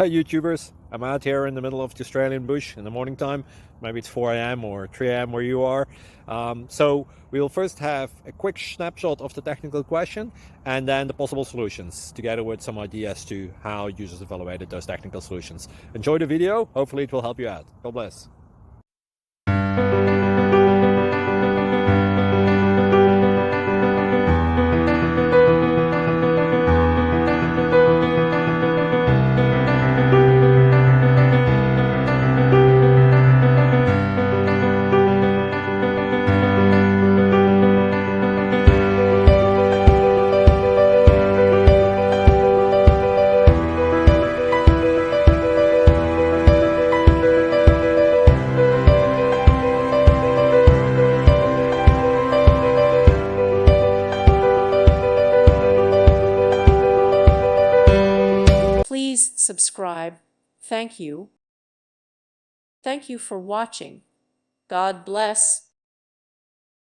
Hi YouTubers, I'm out here in the middle of the Australian bush in the morning time. Maybe it's 4 a.m. or 3 a.m. where you are. So we'll first have a quick snapshot of the technical question and then the possible solutions, together with some ideas to how users evaluated those technical solutions. Enjoy the video, hopefully it will help you out. God bless. Please subscribe. Thank you. Thank you for watching. God bless.